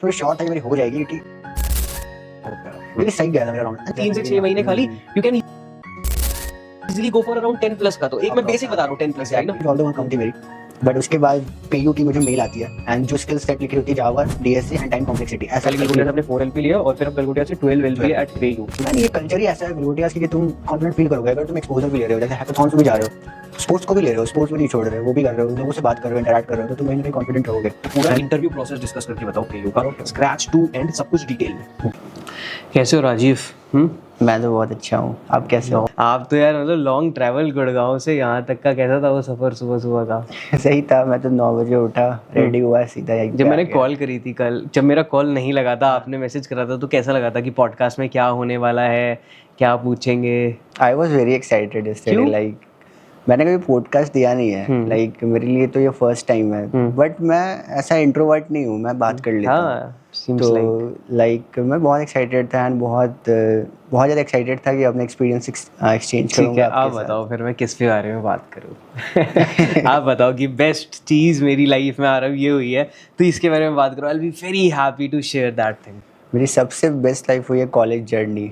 थोड़ी शॉर्ट है मेरी हो जाएगी कि मेरी सही गया था मेरा राउंड 3 से 6 महीने खाली you can easily go for around 10 plus का। तो एक मैं बेसिक बता रहा हूं 10 प्लस है ना। ऑल द वन कम थी मेरी, बट उसके बाद PU की मुझे मेल आती है एंड जो स्किल सेट लिखी होती है जावा, DSA एंड टाइम कॉम्प्लेक्सिटी ऐसा लिखा गलगोटिया से हमने 4 LP लिया और फिर अब गलगोटिया से 12 LP एट PU। मैंने ये कल्चर ही ऐसा है गलगोटिया की कि तुम कॉन्फिडेंट फील करोगे अगर तुम एक्सपोजर भी ले रहे हो, जैसे हैकाथॉन्स भी जा रहे हो, स्पोर्ट्स को भी ले रहे हो, स्पोर्ट्स भी नहीं छोड़ रहे हो, वो भी कर रहे हो, लोगों से बात कर रहे हो, इंटरैक्ट कर रहे हो, तो तुम कहीं ना कहीं कॉन्फिडेंट रहोगे। पूरा इंटरव्यू प्रोसेस डिस्कस करके बताओ PU का स्क्रैच टू एंड सब कुछ डिटेल में। कैसे हो राजीव? मैं तो बहुत अच्छा हूँ, आप कैसे हो? आप तो यार मतलब लॉन्ग ट्रैवल गुड़गांव से यहाँ तक का कैसा था वो सफर सुबह सुबह का? सही था, मैं तो 9 बजे उठा, रेडी हुआ, सीधा यहीं जब मैंने कॉल करी थी कल, जब मेरा कॉल नहीं लगा था आपने मैसेज करा था, तो कैसा लगा था कि पॉडकास्ट में क्या होने वाला है, क्या पूछेंगे? I was very excited yesterday, like मैंने कभी पॉडकास्ट दिया नहीं है, लाइक मेरे लिए तो ये फर्स्ट टाइम है, बट मैं ऐसा इंट्रोवर्ट नहीं हूँ, मैं बात कर लेता हूँ। तो लाइक मैं बहुत एक्साइटेड था एंड बहुत ज़्यादा एक्साइटेड था कि अपने एक्सपीरियंस एक्सचेंज करूँगा। ठीक है, आप बताओ फिर मैं किस पे बारे में बात करूँ। आप बताओ कि बेस्ट चीज़ मेरी लाइफ में आ रहा है ये हुई है, तो इसके बारे में बात करो। I will be very happy to share that thing. मेरी सबसे बेस्ट लाइफ हुई है कॉलेज जर्नी,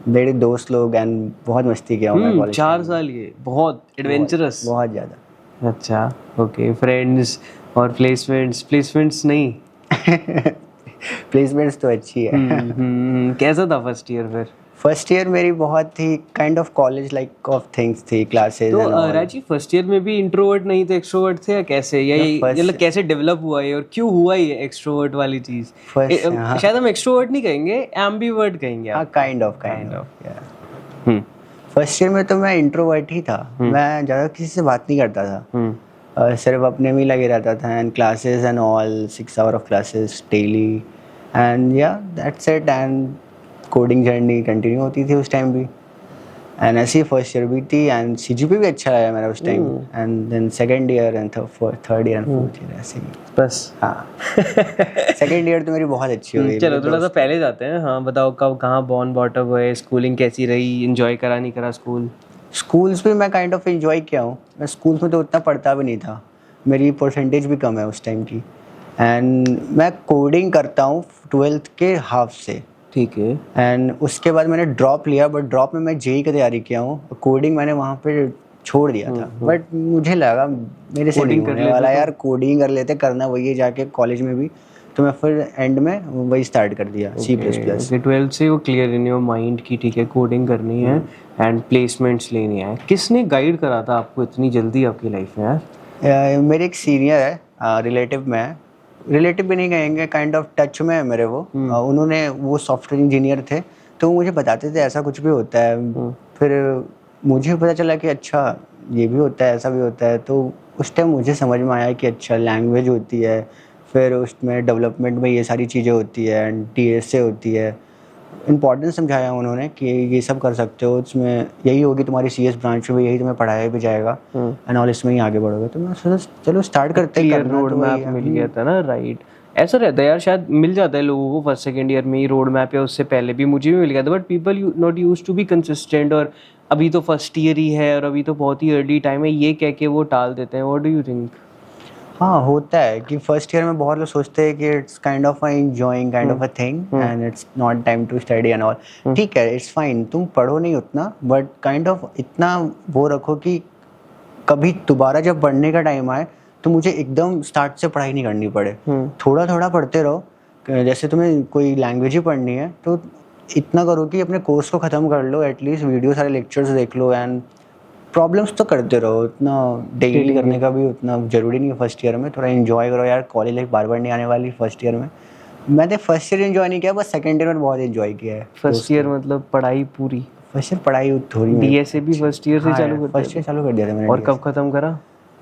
मेरे दोस्त लोग एंड बहुत मस्ती किया हूँ मैं कॉलेज। 4 साल ये बहुत एडवेंचरस, बहुत ज़्यादा। अच्छा ओके। फ्रेंड्स और प्लेसमेंट्स नहीं? प्लेसमेंट्स तो अच्छी है। कैसा था फर्स्ट ईयर फिर? फर्स्ट ईयर मेरी बहुत ही kind of college like of things थी, क्लासेस। तो राजी फर्स्ट ईयर में भी इंट्रोवर्ट नहीं थे, एक्सट्रोवर्ट थे या कैसे? या ये मतलब कैसे डेवलप हुआ ये और क्यों हुआ ये एक्सट्रोवर्ट वाली चीज? शायद हम एक्सट्रोवर्ट नहीं कहेंगे, एम्बीवर्ट कहेंगे। हाँ, काइंड ऑफ फर्स्ट ईयर में तो मैं इंट्रोवर्ट ही था, मैं ज़्यादा किसी से बात नहीं करता था, सिर्फ अपने में ही लगे रहता था and classes and all 6 hour of classes daily and yeah that's it. And coding journey continue होती थी उस टाइम भी, एंड ऐसी फर्स्ट ईयर भी थी एंड CGPA भी अच्छा आया मेरा उस time, and then second year and third year and fourth year ऐसे ही बस। हाँ, सेकंड ईयर तो मेरी बहुत अच्छी हुई। चलो थोड़ा सा पहले जाते हैं। हाँ बताओ, कब कहाँ बॉर्न बॉट अप हुए, स्कूलिंग कैसी रही, एंजॉय करा नहीं करा स्कूल? स्कूल्स भी मैं काइंड ऑफ एंजॉय किया हूँ, मैं स्कूल्स में तो उतना पढ़ता भी नहीं था, मेरी परसेंटेज भी कम है उस टाइम की, एंड मैं कोडिंग करता हूँ 12th के हाफ से। ठीक है। एंड उसके बाद मैंने ड्रॉप लिया, बट ड्रॉप में मैं JEE की तैयारी किया हूँ, कोडिंग मैंने वहाँ पे छोड़ दिया था, बट मुझे लगा मेरे से नहीं होने वाला यार, कोडिंग कर लेते, करना वही है जाके कॉलेज में भी, तो मैं फिर एंड में वही स्टार्ट कर दिया C++। 12 से वो क्लियर इन योर माइंड की ठीक है कोडिंग करनी है एंड प्लेसमेंट्स लेनी है। किसने गाइड करा था आपको इतनी जल्दी आपकी लाइफ में यार? मेरे एक सीनियर है, रिलेटिव में है, रिलेटिव भी नहीं कहेंगे, काइंड ऑफ टच में है मेरे वो। उन्होंने, वो सॉफ्टवेयर इंजीनियर थे, तो वो मुझे बताते थे ऐसा कुछ भी होता है। फिर मुझे पता चला कि अच्छा ये भी होता है, ऐसा भी होता है, तो उस टाइम मुझे समझ में आया कि अच्छा लैंग्वेज होती है, फिर उसमें डेवलपमेंट में ये सारी चीज़ें होती है एंड TSA होती है। इम्पॉर्टेंस समझाया उन्होंने कि ये सब कर सकते हो, इसमें यही होगी तुम्हारी CS ब्रांच में, यही तुम्हें पढ़ाया भी जाएगा एंड ऑल, इसमें ही आगे बढ़ोगे। तो मैं सोचा चलो स्टार्ट करते हैं, रोड मैप मिल गया था ना, राइट? ऐसा रहता है यार, शायद मिल जाता है लोगों को फर्स्ट सेकंड ईयर में ही रोड मैप, या उससे पहले भी मुझे भी मिल गया था, but people not used to be consistent, और अभी तो फर्स्ट ईयर ही है और अभी तो बहुत ही अर्ली टाइम है, ये कह के वो टाल देते हैं। What do you think? हाँ, होता है कि फर्स्ट ईयर में बहुत लोग सोचते हैं कि it's kind of enjoying kind of a thing and it's not time to study and all. ठीक है, इट्स फाइन, तुम पढ़ो नहीं उतना, बट काइंड ऑफ इतना वो रखो कि कभी दोबारा जब पढ़ने का टाइम आए तो मुझे एकदम स्टार्ट से पढ़ाई नहीं करनी पड़े, थोड़ा थोड़ा पढ़ते रहो। जैसे तुम्हें कोई लैंग्वेज ही पढ़नी है तो इतना करो कि अपने कोर्स को ख़त्म कर लो, एटलीस्ट वीडियो सारे लेक्चर्स देख लो, एंड प्रॉब्लम्स तो करते रहो, इतना डेली करने का भी उतना ज़रूरी नहीं है। फर्स्ट ईयर में थोड़ा एंजॉय करो यार, कॉलेज लाइफ बार बार नहीं आने वाली। फर्स्ट ईयर में मैंने फर्स्ट ईयर एंजॉय नहीं किया, बस सेकंड ईयर में बहुत एंजॉय किया है। फर्स्ट ईयर मतलब पढ़ाई पूरी? फर्स्ट ईयर पढ़ाई थोड़ी, DSA भी फर्स्ट ईयर से चालू कर? फर्स्ट ईयर चालू कर दिया था मैंने। और कब खत्म करा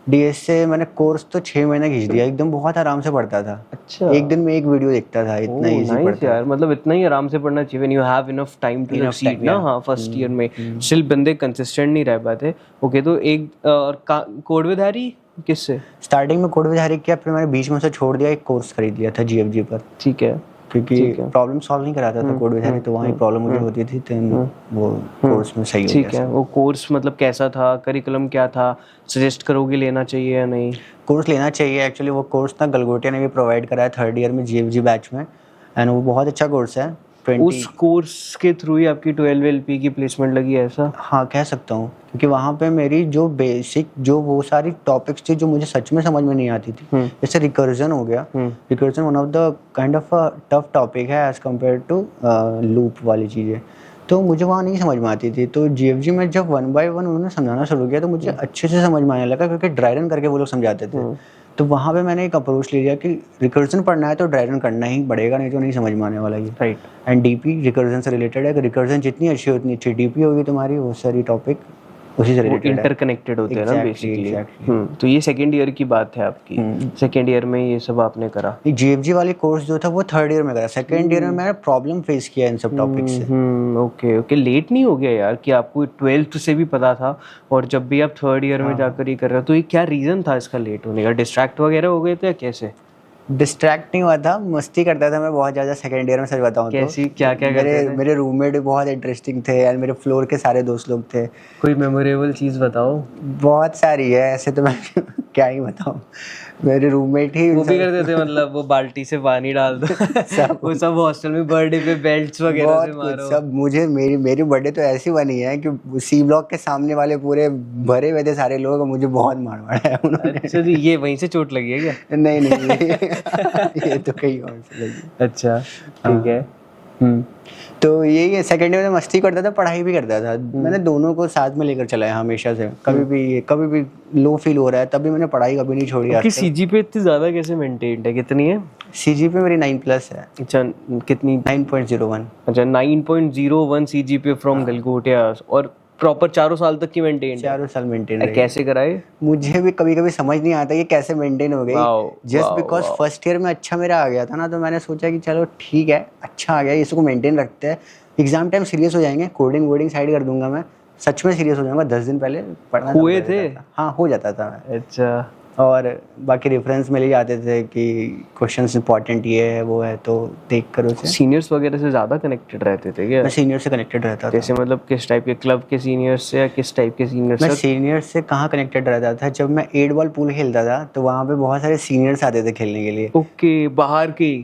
DSA? मैंने कोर्स तो 6 महीने खींच दिया, एकदम बहुत आराम से पढ़ता था। अच्छा, एक दिन में एक वीडियो देखता था, इतना इजी पढ़ता यार, मतलब इतना ही आराम से पढ़ना चाहिए when you have enough time to succeed ना। हाँ, फर्स्ट ईयर में स्टिल बंदे कंसिस्टेंट नहीं रह पाते। ओके, तो एक और कोड विद हैरी किससे? स्टार्टिंग में कोड विद हैरी किया, फिर मैंने बीच में से छोड़ दिया, एक कोर्स खरीद लिया था GFG पर। ठीक है, क्योंकि प्रॉब्लम सॉल्व नहीं कराता था कोड विद हैरी, तो वहाँ ही प्रॉब्लम मुझे होती थी, तो वो कोर्स में सही हो गया। ठीक है, वो कोर्स मतलब कैसा था, करिकुलम क्या था, सजेस्ट करोगे लेना चाहिए या नहीं? कोर्स लेना चाहिए एक्चुअली। वो कोर्स ना गलगोटिया ने भी प्रोवाइड करा है थर्ड ईयर में GFG बैच में, एंड वो बहुत अच्छा कोर्स है। उस कोर्स के थ्रू ही आपकी 12 LP की प्लेसमेंट लगी ऐसा? हाँ कह सकता हूँ, क्योंकि वहाँ पे मेरी जो बेसिक जो वो सारी टॉपिक्स थी जो मुझे सच में समझ में नहीं आती थी, जैसे रिकर्जन हो गया, recursion one of the kind of a tough topic है एज कम्पेयर टू लूप वाली चीज़ें, तो मुझे वहाँ नहीं समझ में आती थी। तो GFG में जब 1 by 1 उन्होंने समझाना शुरू किया तो मुझे अच्छे से समझ में आने लगा, क्योंकि ड्राई रन करके वो लोग समझाते थे। तो वहाँ पे मैंने एक अप्रोच ले लिया कि रिकर्जन पढ़ना है तो ड्राई रन करना ही पड़ेगा, नहीं तो नहीं समझ में आने वाला ये। राइट। एंड DP रिकर्जन से रिलेटेड है, कि रिकर्जन जितनी अच्छी उतनी अच्छी DP होगी तुम्हारी, वो सारी टॉपिक उसी से रिलेटेड है, इंटरकनेक्टेड होते हैं ना बेसिकली। तो ये सेकंड ईयर की बात है आपकी, सेकंड ईयर में ये सब आपने करा? GFG वाली कोर्स जो था वो थर्ड ईयर में करा, सेकंड ईयर में मैंने प्रॉब्लम फेस किया इन सब टॉपिक से। Okay okay. लेट नहीं हो गया यार कि आपको 12th से भी पता था और जब भी आप थर्ड ईयर में जाकर ही कर रहे हो, तो ये क्या रीजन था इसका लेट होने का? डिस्ट्रैक्ट वगैरह हो गए थे या कैसे? डिस्ट्रैक्ट नहीं हुआ था, मस्ती करता था मैं बहुत ज़्यादा सेकंड ईयर में, सच बताऊँ तो। कैसी क्या क्या करते थे? मेरे रूममेट बहुत इंटरेस्टिंग थे यार, मेरे फ्लोर के सारे दोस्त लोग थे। कोई मेमोरेबल चीज़ बताओ। बहुत सारी है ऐसे तो मैं क्या ही बताऊँ। मेरे रूममेट ही वो भी करते थे, मतलब वो बाल्टी से पानी डाल दो सब वो सब हॉस्टल में बर्थडे पे बेल्ट्स वगैरह से मारो सब। मुझे मेरी बर्थडे तो ऐसी बनी है कि C ब्लॉक के सामने वाले पूरे भरे हुए थे सारे लोग, मुझे बहुत मारा है उन्होंने। अच्छा जी, ये वहीं से चोट लगी है क्या? नहीं ये तो कहीं और से लगी। अच्छा ठीक है। तो यही सेकंड ईयर में मस्ती करता था, पढ़ाई भी करता था। मैंने दोनों को साथ में लेकर चला है हमेशा से। कभी भी लो फील हो रहा है तभी मैंने पढ़ाई कभी नहीं छोड़ी। आपकी CGPA इतनी ज़्यादा कैसे मेंटेन्ड है? कितनी है? CGPA मेरी 9+ है। अच्छा कितनी? 9.01। अच्छा 9.01 CGPA फ्रॉम गलगोटिया, और प्रॉपर 4 साल तक की मेंटेन? 4 साल मेंटेन रही। कैसे कराए? मुझे भी कभी कभी समझ नहीं आता ये कैसे मेंटेन हो गई। जस्ट बिकॉज फर्स्ट ईयर में अच्छा मेरा आ गया था ना, तो मैंने सोचा कि चलो ठीक है अच्छा आ गया, इसको मेंटेन रखते हैं। एग्जाम टाइम सीरियस हो जाएंगे, कोडिंग वोडिंग साइड कर दूंगा मैं, सच में सीरियस हो जाऊंगा। 10 दिन पहले पढ़ना हुए थे? हाँ हो जाता था मैं। अच्छा। और बाकी रेफरेंस मिल ही जाते थे कि क्वेश्चंस इंपॉर्टेंट ये है वो है, तो देख कर उसे। सीनियर्स वगैरह से ज़्यादा कनेक्टेड रहते थे क्या? मैं सीनियर से कनेक्टेड रहता था। जैसे मतलब किस टाइप के क्लब के सीनियर्स से या किस टाइप के सीनियर्स से? मैं सीनियर से कहाँ कनेक्टेड रहता था, जब मैं 8 बॉल पूल खेलता था तो वहाँ पे बहुत सारे सीनियर्स आते थे खेलने के लिए। ओके, बाहर के?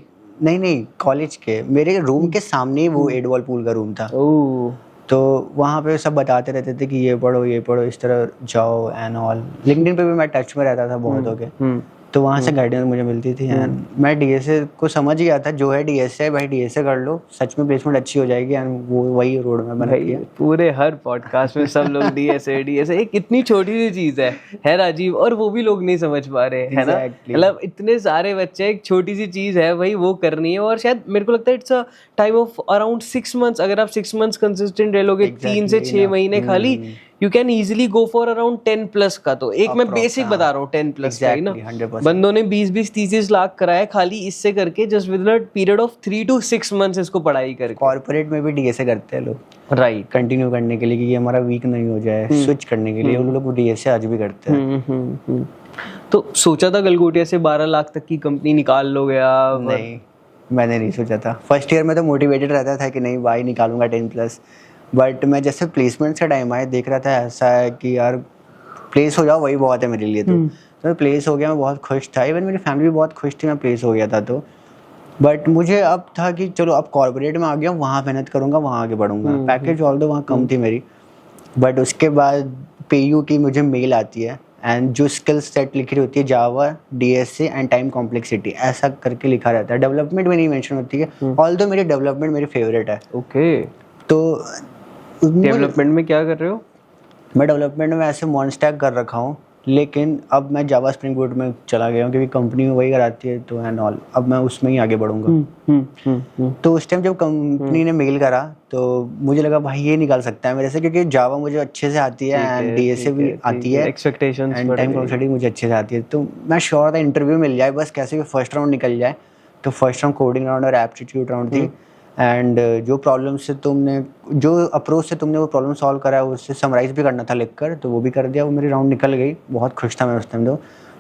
नहीं कॉलेज के। मेरे रूम के सामने ही वो 8 बॉल पूल का रूम था। ओह। तो वहाँ पे सब बताते रहते थे कि ये पढ़ो इस तरह जाओ एंड ऑल। लिंक्डइन पे भी मैं टच में रहता था बहुत हो गए, तो वहाँ से गाइडेंस मुझे मिलती थी। एंड मैं DSA को समझ गया था, जो है DSA भाई DSA कर लो, सच में प्लेसमेंट अच्छी हो जाएगी। एंड वो वही रोड में बना दिया। पूरे हर पॉडकास्ट में सब लोग DSA एक इतनी छोटी सी चीज है राजीव, और वो भी लोग नहीं समझ पा रहे है ना। मतलब इतने सारे बच्चे, एक छोटी सी चीज है भाई वो करनी है, और शायद मेरे को लगता है it's a time of around 6 months। अगर आप 6 months कंसिस्टेंट रह लोगे, 3 से 6 महीने खाली, you can easily go for around 10+ का। तो एक मैं बेसिक बता रहा हूँ 10+ का ही ना। बंदों ने 20-30 लाख कराए खाली इससे करके, just with in period of 3 to 6 months इसको पढ़ाई करके। कॉर्पोरेट में भी DSA करते हैं लोग, राइट, कंटिन्यू करने के लिए कि हमारा वीक नहीं हो जाए, स्विच करने के लिए उन लोग DSA आज भी करते हैं। तो सोचा था गलगोटिया से 12 लाख तक की कंपनी निकाल लोगे आप? नहीं, मैंने नहीं सोचा था। फर्स्ट ईयर में तो मोटिवेटेड रहता था कि नहीं भाई निकालूंगा 10+। बट मैं जैसे प्लेसमेंट का टाइम आया देख रहा था ऐसा है कि यार प्लेस हो जाओ वही बहुत है मेरे लिए। तो मैं प्लेस हो गया, मैं बहुत खुश था। इवन मेरी फैमिली भी बहुत खुश थी मैं प्लेस हो गया था। तो बट मुझे अब था कि चलो अब कॉर्पोरेट में आ गया, वहाँ मेहनत करूँगा, वहाँ आगे बढ़ूँगा। पैकेज ऑल दो वहाँ कम थी मेरी, बट उसके बाद PU की मुझे मेल आती है एंड जो स्किल सेट लिखी होती है जावा, DSA एंड टाइम कॉम्प्लेक्सिटी ऐसा करके लिखा रहता है। डेवलपमेंट में नहीं मेंशन होती है, ऑल्दो मेरी डेवलपमेंट मेरी फेवरेट है। ओके, तो डेवलपमेंट में क्या कर रहे हो? मैं डेवलपमेंट में ऐसे मॉन्स्टैक कर रखा हूँ, लेकिन अब मैं जावा स्प्रिंग बूट में चला गया हूँ क्योंकि कंपनी में वही कराती है तो एंड ऑल। अब मैं उसमें ही आगे बढ़ूंगा। तो उस टाइम जब कंपनी ने मेल करा तो मुझे लगा भाई ये निकाल सकता है मेरे से, क्योंकि जावा मुझे अच्छे से आती है एंड DSA भी आती है, एक्सपेक्टेशंस एंड टाइम कॉम्प्लेक्सिटी मुझे अच्छे से आती है। तो मैं श्योर था इंटरव्यू मिल जाए, बस कैसे भी फर्स्ट राउंड निकल जाए। तो फर्स्ट राउंड कोडिंग राउंड और एप्टीट्यूड राउंड थी। एंड जो प्रॉब्लम से तुमने, जो अप्रोच से तुमने वो प्रॉब्लम सॉल्व करा है उससे समराइज भी करना था लिखकर, तो वो भी कर दिया। वो मेरी राउंड निकल गई, बहुत खुश था मैं उस टाइम। तो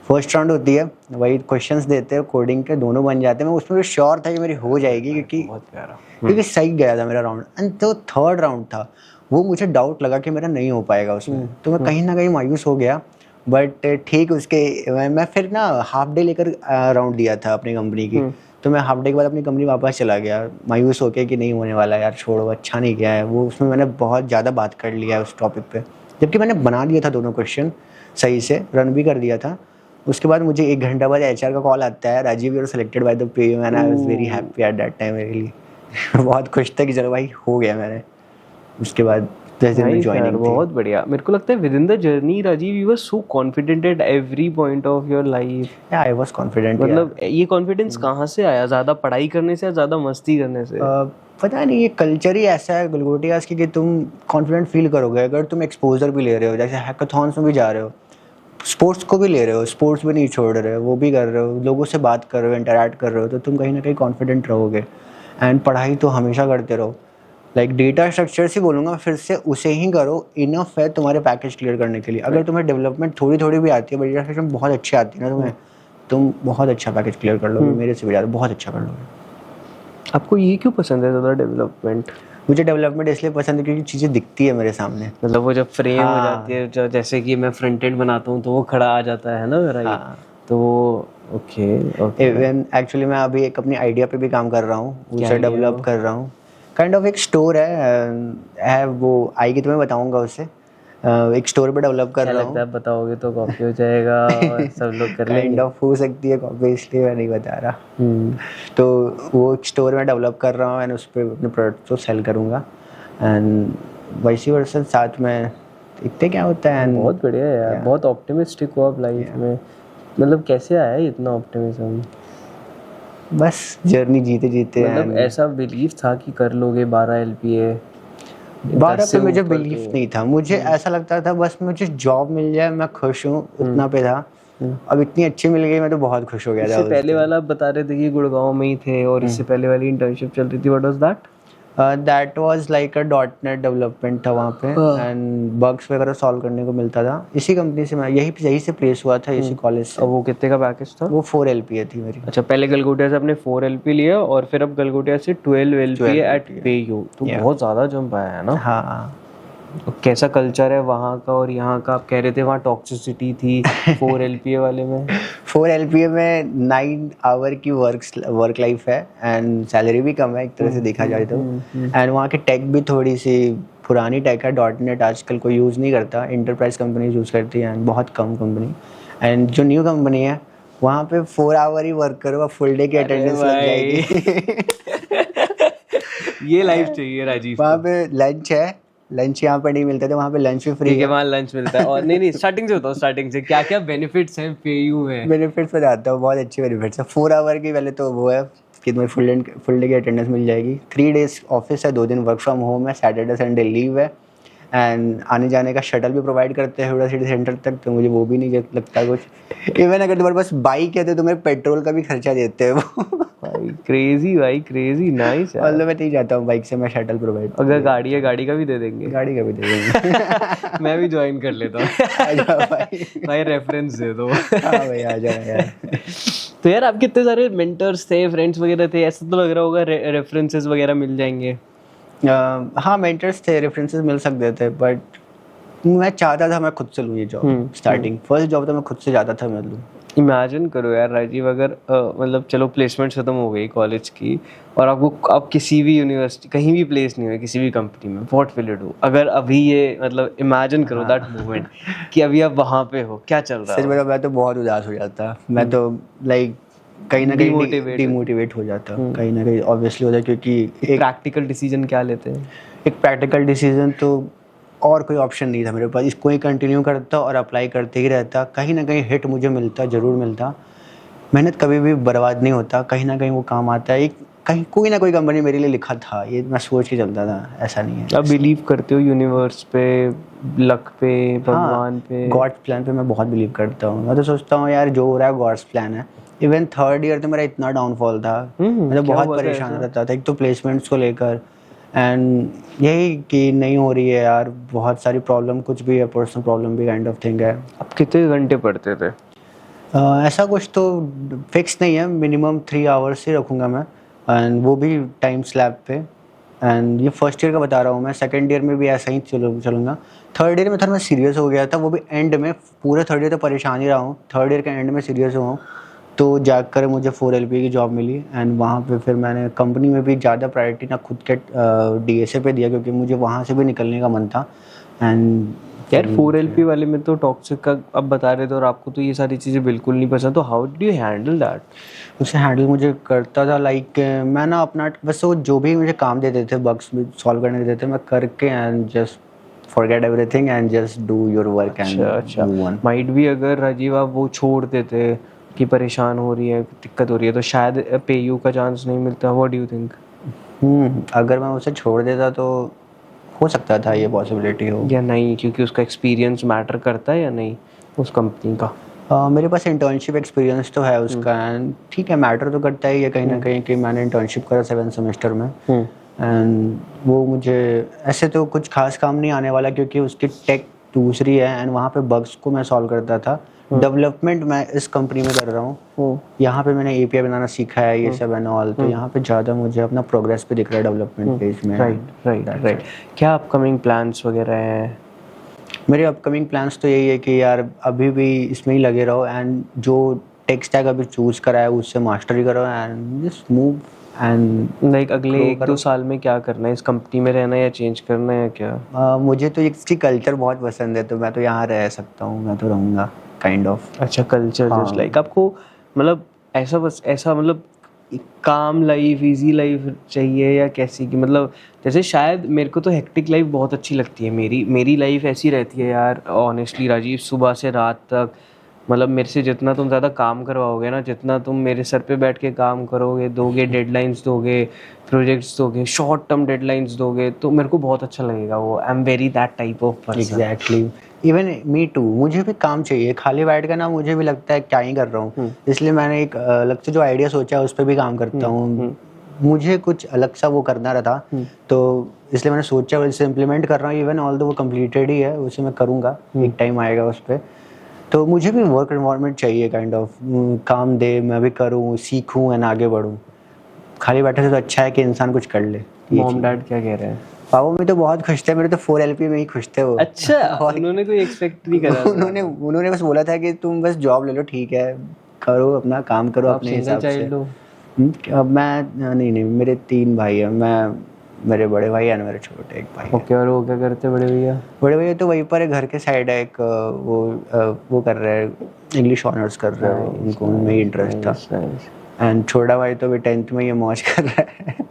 फर्स्ट राउंड होती है, वही क्वेश्चंस देते हैं कोडिंग के, दोनों बन जाते हैं। मैं उसमें भी श्योर था कि मेरी हो जाएगी क्योंकि सही गया था मेरा राउंड। एंड तो थर्ड राउंड था, वो मुझे डाउट लगा कि मेरा नहीं हो पाएगा उसमें। तो मैं कहीं ना कहीं मायूस हो गया। बट ठीक उसके मैं फिर ना हाफ डे लेकर राउंड दिया था अपनी कंपनी की। तो मैं हाफ डे के बाद अपनी कंपनी वापस चला गया मायूस होके कि नहीं होने वाला यार, छोड़ो, अच्छा नहीं किया है वो, उसमें मैंने बहुत ज़्यादा बात कर लिया है उस टॉपिक पे, जबकि मैंने बना दिया था दोनों क्वेश्चन सही से, रन भी कर दिया था। उसके बाद मुझे 1 घंटा बाद HR का कॉल आता है, Rajiv you are selected by the PU, and I was very happy at that time really. बहुत खुश था कि चलो भाई हो गया मैंने। उसके बाद जैसे मेरी ज्वाइनिंग थी। बहुत बढ़िया। मेरे को लगता है within the journey Rajiv you were so confident at every point of your life. या आई वाज कॉन्फिडेंट। मतलब ये कॉन्फिडेंस कहाँ से आया? ज्यादा पढ़ाई करने से या ज्यादा मस्ती करने से? पता नहीं, ये कल्चर ही ऐसा है गलगोटियास की कि तुम कॉन्फिडेंट फील करोगे अगर तुम एक्सपोजर भी ले रहे हो, जैसे हैकाथॉन्स में भी जा रहे हो, स्पोर्ट्स को भी ले रहे हो, स्पोर्ट्स भी नहीं छोड़ रहे हो, वो भी कर रहे हो, लोगों से बात कर रहे हो, इंटरैक्ट कर रहे हो, तो तुम कहीं ना कहीं कॉन्फिडेंट रहोगे। एंड पढ़ाई तो हमेशा करते रहो, लाइक डेटा स्ट्रक्चर्स ही बोलूँगा फिर से, उसे ही करो, इनफ है तुम्हारे पैकेज क्लियर करने के लिए। अगर तुम्हें डेवलपमेंट थोड़ी थोड़ी भी आती है, बट डेटा स्ट्रक्चर बहुत अच्छी आती है ना तुम्हें, तुम बहुत अच्छा पैकेज क्लियर कर लोगे, मेरे से भी ज़्यादा बहुत अच्छा कर लोगे। आपको ये क्यों पसंद है ज़्यादा डेवलपमेंट? मुझे डेवलपमेंट इसलिए पसंद है क्योंकि चीज़ें दिखती है मेरे सामने। मतलब वो जब फ्रेम हो जाती है, जो जैसे कि मैं फ्रंट एंड बनाता हूँ तो वो खड़ा आ जाता है ना, राइट? तो ओके इवन एक्चुअली मैं अभी एक अपनी आइडिया पे भी काम कर रहा हूँ, उसे डेवलप कर रहा हूँ। काइंड ऑफ एक स्टोर है वो आएगी तो मैं बताऊँगा उससे। एक स्टोर पे डेवलप कर रहा हूँ। आप बताओगे तो कॉपी हो जाएगा और सब लोग कर लेंगे। काइंड ऑफ हो सकती है कॉपी, इसलिए मैं नहीं बता रहा। तो वो एक स्टोर में डेवलप कर रहा हूँ एंड उस पर अपने प्रोडक्ट को सेल करूँगा एंड वाइसी वर्सा, साथ में देखते क्या होता है। बहुत बढ़िया है यार, बहुत ऑप्टिमिस्टिक हो आप लाइफ में। मतलब कैसे आया इतना ऑप्टिमिज्म? बस जर्नी जीते जीते। मतलब ऐसा बिलीव था कि कर लोगे 12 LPA? 12 पे मुझे बिलीफ नहीं था, मुझे ऐसा लगता था बस मुझे जॉब मिल जाए, मैं खुश हूँ, उतना पे था। अब इतनी अच्छी मिल गई, मैं तो बहुत खुश हो गया था। इससे पहले वाला आप बता रहे थे कि गुड़गांव में ही थे और इससे पहले वाली इंटर्नशिप चल रही थी, what was that? That was like a .NET development था वहाँ पे एंड बग्स वगैरह सॉल्व करने को मिलता था। इसी कंपनी से मैं यही से प्लेस हुआ था, इसी कॉलेज से। वो कितने का पैकेज था? वो 4 LPA थी मेरी। अच्छा, पहले गलगोटिया से आपने 4 LP लिया और फिर अब गलगोटिया से 12 LPA एट PU, तो बहुत ज़्यादा जंप आया है ना? हाँ। कैसा कल्चर है वहाँ का और यहाँ का? आप कह रहे थे वहाँ टॉक्सिसिटी थी 4 LPA वाले में। 4 LPA में 9 आवर की वर्क लाइफ है एंड सैलरी भी कम है एक तरह से देखा जाए तो। एंड वहाँ की टेक भी थोड़ी सी पुरानी टेक है, .NET आजकल कोई यूज़ नहीं करता, इंटरप्राइज कंपनी यूज़ करती है एंड बहुत कम कंपनी। एंड जो न्यू कंपनी है वहाँ पे 4 आवर ही वर्क करो, फुल डे की अटेंडेंस लग जाएगी। ये लाइफ चाहिए राजीव। वहाँ पे लंच है, लंच यहाँ पर नहीं मिलता था, वहाँ पे लंच भी फ्री है। वहाँ लंच मिलता है। और नहीं स्टार्टिंग से बताओ, स्टार्टिंग से क्या क्या बेनिफिट्स हैं PU में? बेनिफिट्स पे जाता हूँ, बहुत अच्छे बेनिफिट्स है। 4 आवर की पहले तो वो है कि तुम्हें फुल डे की अटेंडेंस मिल जाएगी। 3 डेज ऑफिस है, 2 दिन वर्क फ्रॉम होम है, सैटरडे संडे लीव है एंड आने जाने का शटल भी प्रोवाइड करते हैं हुडा सिटी सेंटर तक, तो मुझे वो भी नहीं लगता कुछ। इवन अगर तुम्हारे पास बाइक है तो तुम्हें पेट्रोल का भी खर्चा देते हैं वो। भाई क्रेजी नाइस यार। मतलब मैं नहीं जाता हूँ बाइक से, मैं शटल प्रोवाइड। अगर गाड़ी है, गाड़ी का भी दे देंगे? गाड़ी का भी दे देंगे। मैं भी ज्वाइन कर लेता हूँ। आ जाओ भाई रेफरेंस दे दो। हाँ भाई आ जाओ यार। तो यार आपके इतने सारे मेंटर्स थे, फ्रेंड्स वगैरह थे, ऐसा तो लग रहा होगा रेफरेंसेस वगैरह मिल जाएंगे? हाँ मेंटर्स थे, रेफरेंसेस मिल सकते थे, बट मैं चाहता था मैं खुद से लूँ ये जॉब। स्टार्टिंग फर्स्ट जॉब तो मैं खुद से जाता था मैं लूँ। इमेजिन करो यार राजीव, अगर मतलब चलो प्लेसमेंट खत्म हो गई कॉलेज की और आप किसी भी यूनिवर्सिटी कहीं भी प्लेस नहीं हुए किसी भी कंपनी में, व्हाट विल यू डू? अगर अभी ये मतलब इमेजिन करो दैट मोमेंट कि अभी आप वहाँ पे हो, क्या चल रहा है? सच बताऊं मैं तो बहुत उदास हो जाता, मैं तो लाइक कहीं ना कहीं डिमोटिवेट हो जाता, कहीं ना कहीं ऑब्वियसली हो जाता, क्योंकि एक प्रैक्टिकल डिसीजन क्या लेते हैं? एक प्रैक्टिकल डिसीजन तो और कोई ऑप्शन नहीं था मेरे पास, इसको ही कंटिन्यू करता और अप्लाई करते ही रहता, कहीं ना कहीं हिट मुझे मिलता, ज़रूर मिलता। मेहनत कभी भी बर्बाद नहीं होता, कहीं ना कहीं वो काम आता है। एक कहीं कोई ना कोई कंपनी मेरे लिए लिखा था, ये मैं सोच के चलता था, ऐसा नहीं है। आप बिलीव करते हो यूनिवर्स पे, लक पे, भगवान पे? गॉड्स प्लान पे मैं बहुत बिलीव करता हूँ। मैं तो सोचता हूँ यार जो हो रहा है गॉड्स प्लान है। इवन 3rd ईयर तो मेरा इतना डाउनफॉल था, मैं तो बहुत परेशान रहता था, एक तो प्लेसमेंट्स को लेकर एंड यही कि नहीं हो रही है यार, बहुत सारी प्रॉब्लम, कुछ भी है, पर्सनल प्रॉब्लम भी काइंड ऑफ थिंग है। आप कितने घंटे पढ़ते थे? ऐसा कुछ तो फिक्स नहीं है, मिनिमम 3 आवर्स ही रखूँगा मैं, एंड वो भी टाइम स्लैब पे। एंड ये फर्स्ट ईयर का बता रहा हूँ मैं, सेकंड ईयर में भी ऐसा ही चलूँगा। 3rd ईयर में थोड़ा मैं सीरियस हो गया था, वो भी एंड में, पूरे 3rd ईयर तो परेशान ही रहा हूँ, 3rd ईयर के एंड में सीरियस हुआ हूँ, तो जाकर मुझे 4LP की जॉब मिली एंड वहाँ पे फिर मैंने कंपनी में भी ज़्यादा प्रायोरिटी ना खुद के DSA पे दिया क्योंकि मुझे वहाँ से भी निकलने का मन था एंड यार 4LP वाले में तो टॉक्सिक का अब बता रहे थे और आपको तो ये सारी चीज़ें बिल्कुल नहीं पसंद, तो how do you handle that? उसे हैंडल मुझे करता था लाइक मैं ना अपना बस वो जो भी मुझे काम देते थे बग्स भी सॉल्व करने देते थे मैं करके and just forget everything and just do your work and अच्छा, माइट भी अगर राजीव आप वो छोड़ देते कि परेशान हो रही है, दिक्कत हो रही है, तो शायद पेयू का चांस नहीं मिलता। What do you think? अगर मैं उसे छोड़ देता तो हो सकता था ये पॉसिबिलिटी हो या नहीं, क्योंकि उसका एक्सपीरियंस मैटर करता है या नहीं उस कंपनी का? मेरे पास इंटर्नशिप एक्सपीरियंस तो है उसका एंड ठीक है मैटर तो करता ही है कहीं ना कहीं कि मैंने इंटर्नशिप करा 7th सेमेस्टर में एंड वो मुझे ऐसे तो कुछ खास काम नहीं आने वाला क्योंकि उसकी टेक दूसरी है एंड वहाँ पे बग्स को मैं सॉल्व करता था। डेवलपमेंट मैं इस कंपनी में कर रहा हूँ, यहाँ पे मैंने API बनाना सीखा है ये सब एंड ऑल, तो यहाँ पे ज़्यादा मुझे अपना प्रोग्रेस पे दिख रहा है डेवलपमेंट पेज में। राइट। क्या अपकमिंग प्लान्स वगैरह हैं? मेरे अपकमिंग प्लान्स तो यही है कि यार अभी भी इसमें ही लगे रहो एंड जो टेक स्टैक अभी चूज करा है उससे मास्टरी करो and just move and like अगले 1-2 साल में क्या करना है? इस कंपनी में रहना है या चेंज करना है या क्या? मुझे तो इसकी कल्चर बहुत पसंद है तो मैं तो यहाँ रह सकता हूँ, मैं तो रहूँगा काइंड ऑफ। अच्छा, कल्चर जस्ट लाइक आपको मतलब ऐसा बस ऐसा मतलब काम लाइफ, इजी लाइफ चाहिए या कैसी कि मतलब जैसे शायद मेरे को तो हेक्टिक लाइफ बहुत अच्छी लगती है। मेरी लाइफ ऐसी रहती है यार ऑनेस्टली राजीव, सुबह से रात तक मतलब मेरे से जितना तुम ज़्यादा काम करवाओगे ना, जितना तुम मेरे सर पे बैठ के काम करोगे, दोगे डेडलाइंस दोगे, प्रोजेक्ट्स दोगे, शॉर्ट टर्म डेडलाइंस दोगे, तो मेरे को बहुत अच्छा लगेगा वो। I am very that type of person. Exactly, even me too, मुझे भी काम चाहिए, खाली बैठ कर ना मुझे भी लगता है क्या ही कर रहा हूँ, इसलिए मैंने एक अलग से जो आइडिया सोचा है उस पर भी काम करता हूँ। मुझे कुछ अलग सा वो करना रहा था तो इसलिए मैंने सोचा वैसे इम्प्लीमेंट कर रहा हूँ। इवन ऑल दो वो कम्प्लीटेड ही है, उसे मैं करूँगा, एक टाइम आएगा उस पर। तो मुझे भी वर्क एनवायरनमेंट चाहिए काइंड ऑफ, काम दे, मैं भी करूँ, सीखूँ एंड आगे बढ़ूँ। खाली बैठे से तो अच्छा है कि इंसान कुछ कर ले। मॉम डैड क्या कह रहे हैं? पापा में तो बहुत खुश थे, मेरे तो 4LP में ही खुश थे वो। अच्छा, उन्होंने कोई एक्सपेक्ट नहीं करा? उन्होंने बस बोला था कि तुम बस जॉब ले लो, ठीक है, करो अपना काम करो अपने हिसाब से। अब मैं नहीं, मेरे 3 भाई हैं, मैं, मेरे बड़े भाई हैं, मेरे छोटे एक भाई। ओके, और वो क्या करते हैं बड़े भैया? बड़े भैया तो वहीं पर है, घर के साइड है एक, वो कर रहे हैं, इंग्लिश ऑनर्स कर रहे हैं, उनको उनमें ही इंटरेस्ट था। एंड छोटा भाई तो भी 10th में ये मौज कर रहा है।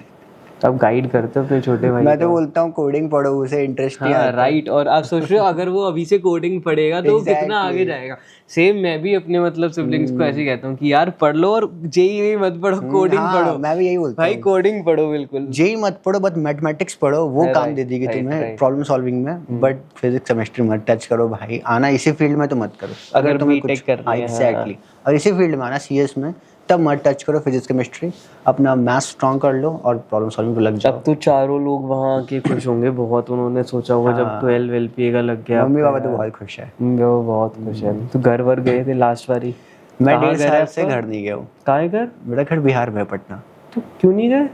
आप गाइड करते हो अपने छोटे भाई? मैं तो बोलता हूँ कोडिंग पढ़ो, उसे इंटरेस्ट ही आता है। राइट, और आप सोच रहे हो अगर वो अभी से कोडिंग पढ़ेगा तो कितना आगे जाएगा। सेम मैं भी अपने मतलब सिबलिंग्स को ऐसे कहता हूँ कि यार पढ़ लो और जेईई मत पढ़ो, कोडिंग पढ़ो। मैं भी यही बोलता हूँ भाई, कोडिंग पढ़ो बिल्कुल, जेईई मत पढ़ो, बट मैथमेटिक्स पढ़ो, वो काम दे देगी तुम्हें प्रॉब्लम सॉल्विंग में। बट फिजिक्स केमिस्ट्री मत टच करो भाई, आना इसी फील्ड में तो मत करो। अगर तुम्हें कुछ एग्जैक्टली, और इसी फील्ड में आना CS में, तब मत टच करो फिजिक्स केमिस्ट्री, अपना मैथ्स स्ट्रॉन्ग कर लो और प्रॉब्लम सॉल्विंग पे लग जाओ। तब तो चारों लोग वहाँ के खुश होंगे बहुत। उन्होंने सोचा होगा जब 12LPA का लग गया। मम्मी पापा तो बहुत खुश है, वो बहुत खुश है। तो घर वर गए थे लास्ट बारी? मैं 1.5 साल से घर नहीं गया हूँ। कहाँ है घर? मेरा घर बिहार में, पटना। तो क्यों नहीं गए?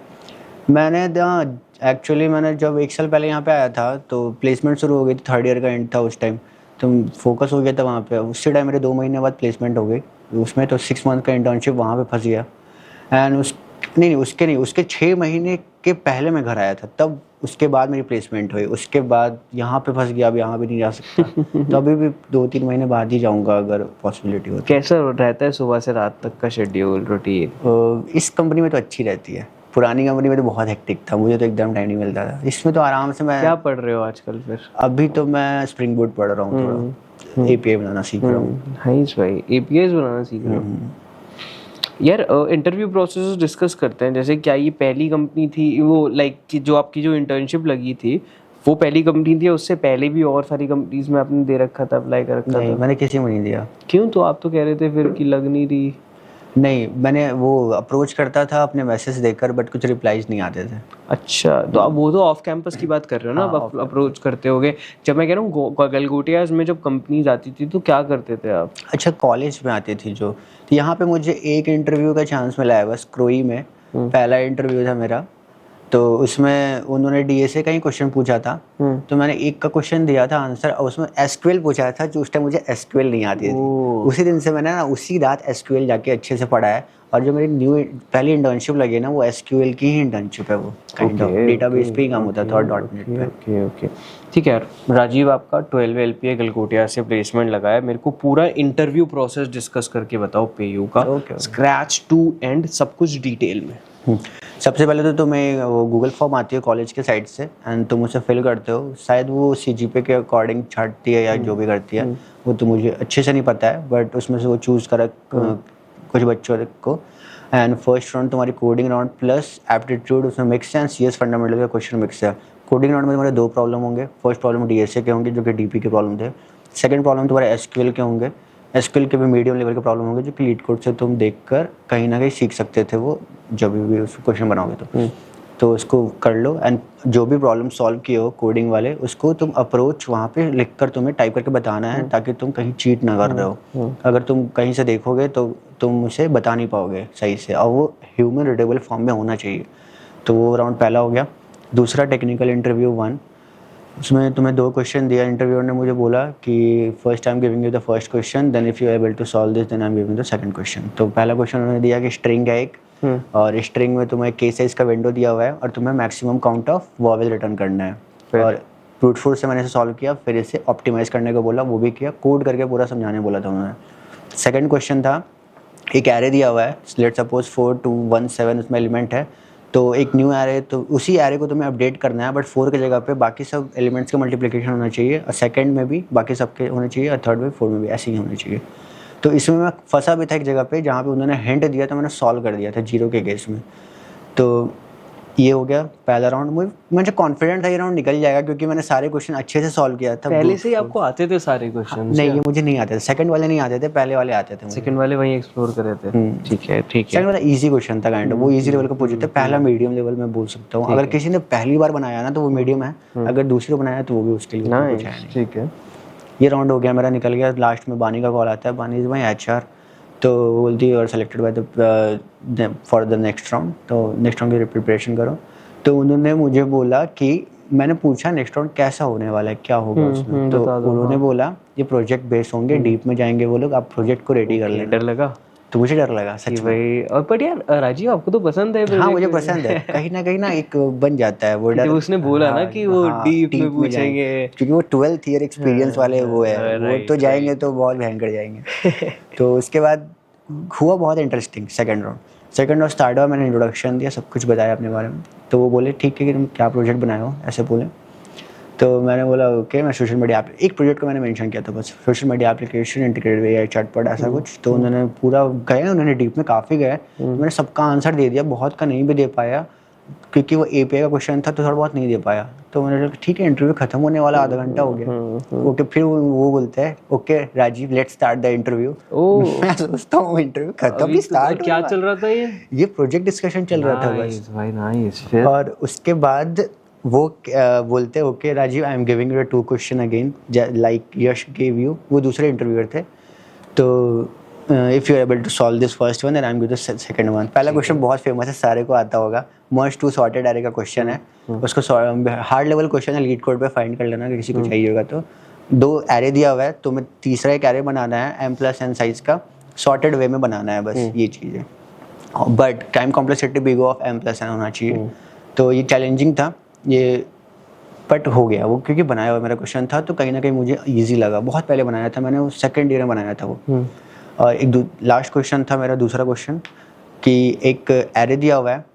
मैंने एक्चुअली मैंने जब 1 साल पहले यहाँ पे आया था तो प्लेसमेंट शुरू हो गई थी, 3rd ईयर का एंड था उस टाइम, तो फोकस हो गया था वहाँ पे। उसी टाइम मेरे 2 महीने बाद प्लेसमेंट हो गई, उसमें तो 6 मंथ का इंटर्नशिप वहाँ पे फंस गया। एंड उसके 6 महीने के पहले मैं घर आया था, तब उसके बाद मेरी प्लेसमेंट हुई। उसके बाद यहाँ पे फंस गया, अब यहाँ भी नहीं जा सकता। तो अभी भी 2-3 महीने बाद ही जाऊँगा अगर पॉसिबिलिटी हो। कैसा रहता है सुबह से रात तक का शेड्यूल, रूटीन? इस कंपनी में तो अच्छी रहती है, पुरानी कंपनी में तो बहुत हेक्टिक था, मुझे तो एकदम टाइम नहीं मिलता था। इसमें तो आराम से मैं। क्या पढ़ रहे हो आजकल फिर? अभी तो मैं स्प्रिंग बूट पढ़ रहा हूँ, थोड़ा API बनाना सीख रहा हूँ। नाइस भाई, APIs बनाना सीख रहा हूँ। यार इंटरव्यू प्रोसेस डिस्कस करते हैं। जैसे क्या ये पहली कंपनी थी वो, लाइक कि जो आपकी जो इंटर्नशिप लगी थी वो पहली कंपनी थी, उससे पहले भी और सारी कंपनीज में आपने दे रखा था, अप्लाई कर रखा था? नहीं, मैंने किसी में नहीं दिया। क्यों? तो आप तो कह रहे थे फिर कि लग नहीं रही। नहीं, मैंने वो अप्रोच करता था अपने मैसेज देकर, बट कुछ रिप्लाईज नहीं आते थे। अच्छा, तो आप वो तो ऑफ कैंपस की बात कर रहे हो ना? आप अप्रोच करते होगे। जब मैं कह रहा हूँ गलगोटियाज में जब कंपनीज आती थी तो क्या करते थे आप? अच्छा, कॉलेज में आती थी जो, तो यहाँ पे मुझे एक इंटरव्यू का चांस मिला है बस, क्रोई में पहला इंटरव्यू था मेरा। तो उसमें उन्होंने डीएसए का ही क्वेश्चन पूछा था, तो मैंने एक का क्वेश्चन दिया था आंसर, और उसमें एसक्यूएल पूछा था, जो उस टाइम मुझे एसक्यूएल नहीं आती थी। उसी दिन से मैंने ना उसी रात एसक्यूएल जाके अच्छे से पढ़ा है, और जो मेरी पहली इंटर्नशिप लगी ना वो एसक्यूएल की ही इंटर्नशिप है, वो काइंड ऑफ डेटाबेस पे ही काम होता था और डॉटनेट पे। ओके ठीक है यार। राजीव, आपका 12 LPA गलगोटिया से प्लेसमेंट लगा है, मेरे को पूरा इंटरव्यू प्रोसेस डिस्कस करके बताओ पेयू का, स्क्रैच टू एंड सब कुछ डिटेल में। सबसे पहले तो तुम्हें वो गूगल फॉर्म आती है कॉलेज के साइड से, एंड तुम उसे फिल करते हो, शायद वो CGPA के अकॉर्डिंग छांटती है या जो भी करती है, वो तो मुझे अच्छे से नहीं पता है, बट उसमें से वो चूज़ करा कुछ बच्चों को। एंड फर्स्ट राउंड तुम्हारी कोडिंग राउंड प्लस एप्टीट्यूड, उसमें मिक्स है, एंड CS फंडामेंटल का क्वेश्चन मिक्स है। कोडिंग राउंड में तुम्हारे 2 प्रॉब्लम होंगे, फर्स्ट प्रॉब्लम DSA के होंगे जो कि DP के प्रॉब्लम थे, सेकंड प्रॉब्लम तुम्हारे SQL के होंगे, SQL के भी मीडियम लेवल के प्रॉब्लम होंगे जो कि लीड कोड से तुम देखकर कहीं ना कहीं सीख सकते थे वो जब भी उस क्वेश्चन बनाओगे तो उसको कर लो। एंड जो भी प्रॉब्लम सॉल्व किए हो कोडिंग वाले, उसको तुम अप्रोच वहाँ पे लिखकर तुम्हें टाइप करके बताना है, ताकि तुम कहीं चीट ना कर रहे हो। अगर तुम कहीं से देखोगे तो तुम उसे बता नहीं पाओगे सही से, और वो ह्यूमन रीडेबल फॉर्म में होना चाहिए। तो वो राउंड पहला हो गया। दूसरा टेक्निकल इंटरव्यू 1, उसमें तुम्हें 2 क्वेश्चन दिया। इंटरव्यूअर ने मुझे बोला कि first I am giving you the first question, then if you are able to solve this then I am giving the second question. तो पहला क्वेश्चन उन्होंने दिया कि स्ट्रिंग है एक, और स्ट्रिंग में तुम्हें के साइज का विंडो दिया हुआ है, और तुम्हें maximum count of vowel return करना है। और ब्रूट फोर्स से मैंने इसे सॉल्व किया, फिर इसे ऑप्टिमाइज करने को बोला, वो भी किया, कोड करके पूरा समझाने बोला था उन्होंने। सेकंड क्वेश्चन था, एक एरे दिया हुआ है, लेट्स सपोज 4 2 1 7 उसमें एलिमेंट है, तो एक न्यू एरे, तो उसी एरे को तुम्हें अपडेट करना है, बट 4 की जगह पे बाकी सब एलिमेंट्स का मल्टीप्लिकेशन होना चाहिए, और सेकंड में भी बाकी सबके होने चाहिए, और थर्ड में 4 में भी ऐसे ही होने चाहिए। तो इसमें मैं फंसा भी था एक जगह पे जहाँ पे उन्होंने हिंट दिया था, मैंने सॉल्व कर दिया था 0 के केस में। तो ये हो गया पहला राउंड। मुझे कॉन्फिडेंट था ये राउंड निकल जाएगा, क्योंकि मैंने सारे क्वेश्चन अच्छे से सॉल्व किया था। पहले से ही आपको आते थे सारे क्वेश्चन? नहीं, ये मुझे नहीं आते थे, सेकंड वाले नहीं आते थे, पहले वाले आते थे। सेकंड वाले वहीं एक्सप्लोर कर रहे थे। ठीक है ठीक है। सेकंड वाला इजी क्वेश्चन था काइंड ऑफ, वो इजी लेवल का पूछे थे। पहला मीडियम लेवल में बोल सकता हूँ, अगर किसी ने पहली बार बनाया ना तो वो मीडियम है, अगर दूसरी बनाया तो वो भी उसके लिए कुछ है नहीं। ठीक है, ये राउंड हो गया मेरा, निकल गया। लास्ट में बानी का कॉल आता है, बानी इज माई HR, तो बोलती है और selected by the for the next round, तो नेक्स्ट राउंड की प्रिपरेशन करो। तो उन्होंने मुझे बोला कि मैंने पूछा नेक्स्ट राउंड कैसा होने वाला है, क्या होगा उसमें, तो उन्होंने बोला ये प्रोजेक्ट बेस होंगे, डीप में जाएंगे वो लोग, आप प्रोजेक्ट को रेडी कर लेना। डर लगा? तो मुझे डर लगा सच भाई। और बट यार राजीव, आपको तो पसंद है? हाँ, मुझे पसंद है, कहीं ना एक बन जाता है वो डर। उसने बोला ना कि वो डीप में पूछेंगे, क्योंकि वो 12th ईयर एक्सपीरियंस वाले वो है, वो तो जाएंगे तो बहुत भयंकर जाएंगे। तो उसके बाद हुआ बहुत इंटरेस्टिंग सेकंड राउंड स्टार्ट हुआ, मैंने इंट्रोडक्शन दिया, सब कुछ बताया अपने बारे में। तो वो बोले ठीक है कि तुम क्या प्रोजेक्ट बनाए हो, ऐसे बोले। तो मैंने बोला ओके, मैं सोशल मीडिया एक प्रोजेक्ट को मैंने मेंशन किया था बस, social media application integrated AI chatbot ऐसा कुछ। तो उन्होंने पूरा गए, उन्होंने डीप में काफ़ी गए, मैंने सबका आंसर दे दिया, बहुत का नहीं भी दे पाया क्योंकि वो API का क्वेश्चन था, तो थोड़ा बहुत नहीं दे पाया। तो मैंने कहा ठीक है, इंटरव्यू खत्म होने वाला, आधा घंटा हो गया। ओके, फिर वो बोलते हैं okay Rajiv let's start the interview. मैं सोचता हूँ इंटरव्यू खत्म ही स्टार्ट, क्या चल रहा था? ये प्रोजेक्ट डिस्कशन चल रहा था बस भाई। नाइस। फिर और उसके बाद वो बोलते okay Rajiv I am giving you 2 question again like Yash give you, वो दूसरे इंटरव्यूअर थे। तो if you are able to solve this first one and I am give the second one. पहला क्वेश्चन बहुत फेमस है, सारे को आता होगा, मर्ज टू सॉर्टेड एरे का क्वेश्चन है। उसको हार्ड लेवल क्वेश्चन है, लीड कोड पे फाइंड कर लेना कि किसी को चाहिए होगा। तो 2 एरे दिया हुआ है, तुम्हें तीसरा एक एरे बनाना है M+N साइज का, सॉर्टेड वे में बनाना है, बस ये चीज़ है। But time complexity big of M+N होना चाहिए। तो ये चैलेंजिंग था ये, बट हो गया वो, क्योंकि बनाया हुआ मेरा क्वेश्चन था, तो कहीं ना कहीं मुझे ईजी लगा। बहुत पहले बनाया था मैंने, वो सेकंड ईयर में बनाया था वो। और एक लास्ट क्वेश्चन था मेरा, दूसरा क्वेश्चन, कि एक एरे दिया हुआ है,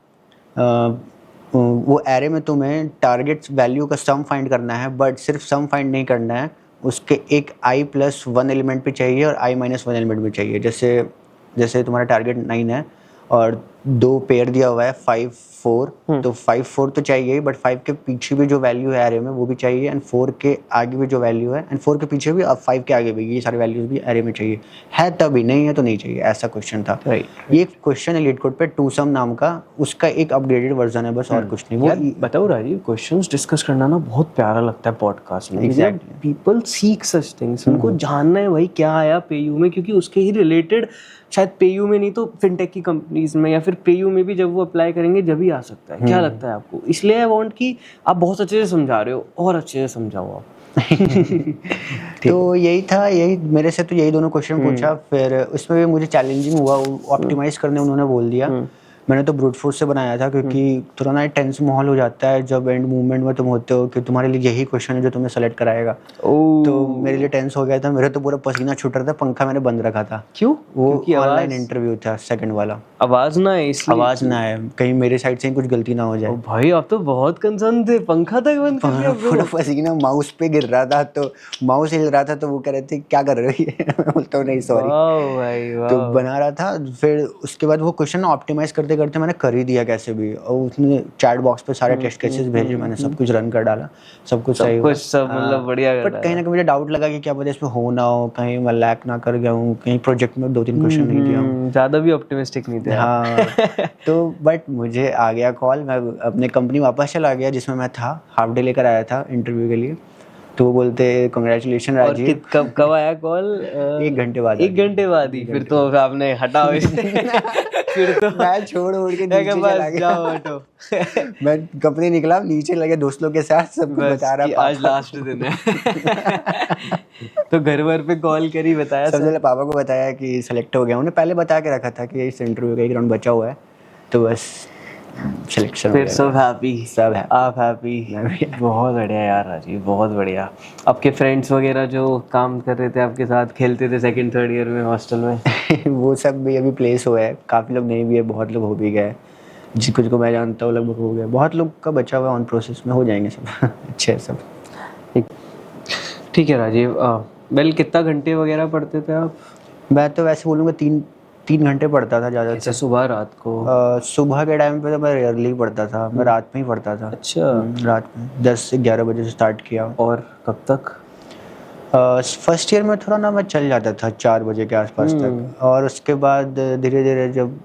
वो एरे में तुम्हें टारगेट वैल्यू का सम फाइंड करना है, बट सिर्फ सम फाइंड नहीं करना है, उसके एक i+1 एलिमेंट भी चाहिए और i-1 एलिमेंट भी चाहिए। जैसे तुम्हारा टारगेट 9 है और 2 पेयर दिया हुआ है 5 4, तो 5 4 तो चाहिए ही, बट 5 के पीछे भी जो वैल्यू है एरे में वो भी चाहिए, एंड 4 के आगे भी जो वैल्यू है, एंड 4 के पीछे भी, अब 5 के आगे भी, ये सारे वैल्यूज भी एरे में चाहिए, है तभी, नहीं है तो नहीं चाहिए, ऐसा क्वेश्चन था। ये क्वेश्चन है लीड कोड पे 2sum नाम का, उसका एक अपग्रेडेड वर्जन है बस, और कुछ नहीं। वो बताओ राजीव, क्वेश्चंस डिस्कस करना ना बहुत प्यारा लगता है पॉडकास्ट में। Exactly, people seek such things, उनको जानना है भाई क्या आया पेयू में, क्योंकि उसके ही रिलेटेड शायद पेयू में नहीं तो फिनटेक की कंपनीज में या फिर फिर पेयू में भी जब वो अप्लाई करेंगे जब ही आ सकता है? क्या लगता है आपको? इसलिए आई वांट कि आप बहुत अच्छे से समझा रहे हो और अच्छे से समझाओ आप। तो यही था, यही मेरे से तो यही दोनों क्वेश्चन पूछा, फिर उसमें भी मुझे चैलेंजिंग हुआ, ऑप्टिमाइज करने उन्होंने बोल दिया। मैंने तो ब्रूट फोर्स से बनाया था, क्योंकि थोड़ा ना टेंस माहौल हो जाता है जब एंड मूवमेंट में तुम होते हो कि तुम्हारे लिए यही क्वेश्चन है जो तुम्हें सेलेक्ट कराएगा। तो मेरे लिए टेंस हो गया था, मेरे तो पूरा पसीना छूट रहा था, पंखा मैंने बंद रखा था। क्यों? वो क्योंकि ऑनलाइन इंटरव्यू था, सेकंड वाला। आवाज ना है इसलिए? आवाज ना आए, कहीं मेरे साइड से ही कुछ गलती ना हो जाए। ओ भाई आप तो बहुत कंसर्न थे, पंखा तक बंद कर दिया पूरा पसीना माउस पे गिर रहा था, तो माउस हिल रहा था, तो वो कह रहे थे क्या कर रहे हो ये मैं बोलता हूँ नहीं सॉरी। वाह भाई वाह। तो बना रहा था, फिर उसके बाद वो क्वेश्चन ऑप्टिमाइज करते करते मैंने कर ही दिया कैसे भी, और उसने चैट बॉक्स पे सारे टेस्ट केसेस भेजे, मैंने सब कुछ रन कर डाला, सब कुछ सही हुआ। सब मतलब बढ़िया कर बट कहीं ना कहीं मुझे डाउट लगा कि क्या पता इसमें हो ना हो, कहीं मैं लैक ना कर गया हूँ, कहीं प्रोजेक्ट में 2-3 क्वेश्चन नहीं दिया हूँ। ज्यादा भी ऑप्टिमिस्टिक नहीं थे आप। हाँ तो बट मुझे आ गया कॉल, मैं अपने कंपनी वापस चला गया जिसमें मैं था, हाफ डे लेकर आया था इंटरव्यू के लिए। तो वो बोलते कांग्रेचुलेशन और राजीव। कब कब आया कॉल? 1 घंटे बाद। 1 घंटे बाद ही? फिर तो आपने हटाओ इसे। फिर तो मैं छोड़ के नीचे चला गया। जाओ हटो। मैं कंपनी निकला, नीचे लगे दोस्तों के साथ, सब कुछ बता रहा कि आज लास्ट दिन है। तो घर वर पे कॉल करी, बताया? सबसे पहले पापा को बताया कि सेलेक्ट हो गया, उन्हें पहले बता के रखा था कि इस इंटरव्यू का 1 राउंड बचा हुआ है, तो बस सिलेक्शन। फिर सब हैप्पी? सब है, आप हैप्पी? बहुत बढ़िया यार राजीव, बहुत बढ़िया। आपके फ्रेंड्स वगैरह जो काम कर रहे थे आपके साथ, खेलते थे सेकंड थर्ड ईयर में हॉस्टल में, वो सब भी अभी प्लेस हुआ है, काफ़ी लोग नहीं भी है, बहुत लोग हो भी गए, जिसको मैं जानता हूँ लगभग हो गए, बहुत लोग का बचा हुआ ऑन प्रोसेस में, हो जाएंगे सब। अच्छे सब। ठीक है राजीव। वेल कितना घंटे वगैरह पढ़ते थे आप? मैं तो वैसे बोलूँगा 3 घंटे पढ़ता था ज़्यादा। अच्छा, सुबह रात को? सुबह के टाइम पे तो मैं रेयरली पढ़ता था, मैं रात में ही पढ़ता था। अच्छा। रात में 10 से 11 बजे से स्टार्ट किया। और कब तक? फर्स्ट ईयर में थोड़ा ना मैं चल जाता था 4 बजे के आसपास तक, और उसके बाद धीरे धीरे जब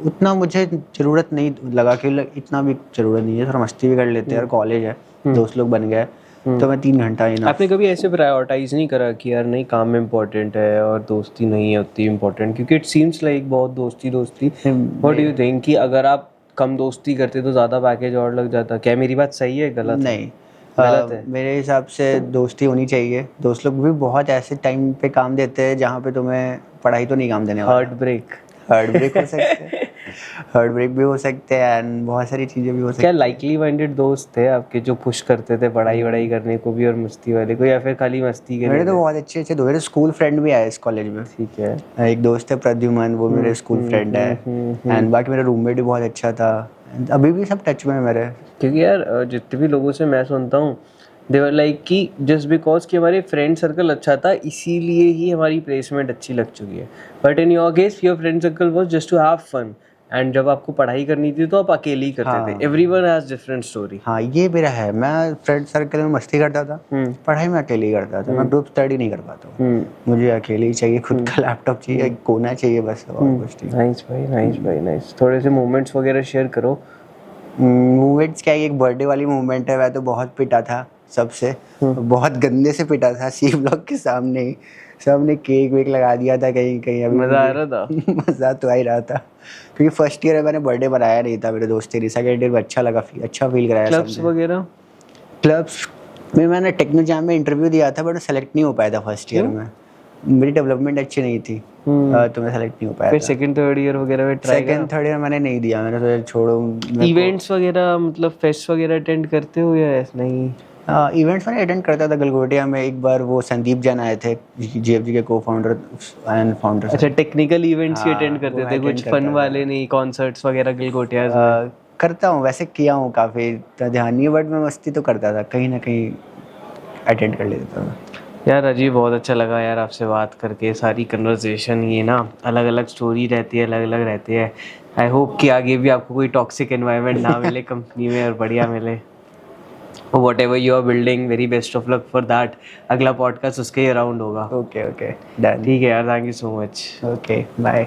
उतना मुझे ज़रूरत नहीं लगा कि इतना भी ज़रूरत नहीं है, थोड़ा मस्ती भी कर लेते हैं, और कॉलेज है, दोस्त लोग बन गए, तो मैं 3 घंटा ही ना। आपने कभी ऐसे प्रायोरिटाइज नहीं करा कि यार नहीं काम इम्पोर्टेंट है और दोस्ती नहीं है उतनी इम्पोर्टेंट? क्योंकि इट सीम्स लाइक बहुत दोस्ती व्हाट डू यू थिंक कि अगर आप कम दोस्ती करते तो ज़्यादा पैकेज और लग जाता? क्या मेरी बात सही है गलत? नहीं, गलत है? मेरे हिसाब से दोस्ती होनी चाहिए। दोस्त लोग भी बहुत ऐसे टाइम पे काम देते हैं जहाँ पे तुम्हें पढ़ाई तो नहीं काम देने वाला। हार्ट ब्रेक हो सकते हैं, हार्ट ब्रेक भी हो सकते हैं, एंड बहुत सारी चीज़ें भी हो सकती क्या लाइकली माइंडेड दोस्त थे आपके जो पुश करते थे पढ़ाई वढ़ाई करने को भी और मस्ती वाले को, या फिर खाली मस्ती के? मेरे तो बहुत अच्छे अच्छे मेरे स्कूल फ्रेंड भी आए इस कॉलेज में। ठीक है। एक दोस्त है प्रद्युमन, वो मेरे स्कूल फ्रेंड है, एंड बाकी मेरा रूममेट भी बहुत अच्छा था, अभी भी सब टच में है मेरे। क्योंकि यार जितने भी लोगों से मैं सुनता हूँ दे वर लाइक कि जस्ट बिकॉज कि हमारे फ्रेंड सर्कल अच्छा था इसीलिए ही हमारी प्लेसमेंट अच्छी लग चुकी है। But in your case your friend circle was just to have fun, and जब आपको पढ़ाई करनी थी तो आप अकेले ही करते थे। Everyone has different story. हाँ, ये मेरा है, मैं फ्रेंड सर्कल में मस्ती करता था, पढ़ाई में अकेले ही करता था, मैं ग्रुप स्टडी नहीं कर पाता हूँ, मुझे अकेले ही चाहिए, खुद का लैपटॉप चाहिए, कोना चाहिए, बस और कुछ नहीं। नाइस भाई, नाइस भाई, नाइस। थोड़े से मोमेंट्स वगैरह शेयर करो। मूवमेंट्स क्या, एक बर्थडे वाली मूवमेंट है, मैं तो बहुत पिटा था सबसे, बहुत गंदे से पिटा था, सी ब्लॉक के सामने ही, सबने केक वेक लगा दिया था कहीं कहीं। अभी मजा आ रहा था? मजा तो आ ही रहा था, क्योंकि फर्स्ट ईयर में मैंने बर्थडे बनाया नहीं था मेरे दोस्त से, सेकंड ईयर में अच्छा लगा, अच्छा फील कराया। क्लब्स वगैरह? क्लब्स में मैंने टेक्नो जैम में इंटरव्यू दिया था, बट सेलेक्ट नहीं हो पाया था फर्स्ट ईयर में, मेरी डेवलपमेंट अच्छी नहीं थी, तो मैं सेलेक्ट नहीं हो पाया। फिर सेकंड थर्ड ईयर वगैरह में ट्राई? सेकंड थर्ड ईयर मैंने नहीं दिया, मैंने सोचा छोड़ो। इवेंट्स वगैरह मतलब फेस्ट वगैरह अटेंड करते हो या नहीं? इवेंट्स मैंने अटेंड करता था गलगोटिया में, एक बार वो संदीप जैन आए थे, जीएफजी के को फाउंडर एंड फाउंडर। अच्छा, टेक्निकल इवेंट्स ही अटेंड करते थे, कुछ फन वाले नहीं? कॉन्सर्ट्स वगैरह गलगोटिया करता हूँ, वैसे किया हूँ काफ़ी, ध्यान नहीं है, बट मैं मस्ती तो करता था, कहीं ना कहीं अटेंड कर लेता था मैं। यार अजीब, बहुत अच्छा लगा यार आपसे बात करके। सारी कन्वर्सेशन ये ना अलग अलग स्टोरी रहती है, अलग अलग रहती है। आई होप कि आगे भी आपको कोई टॉक्सिक एनवायरनमेंट ना मिले कंपनी में, और बढ़िया मिले। Whatever you are building, very best of luck for that. अगला पॉडकास्ट उसके ही अराउंड होगा। Okay done. ठीक है यार, thank you so much. Okay bye.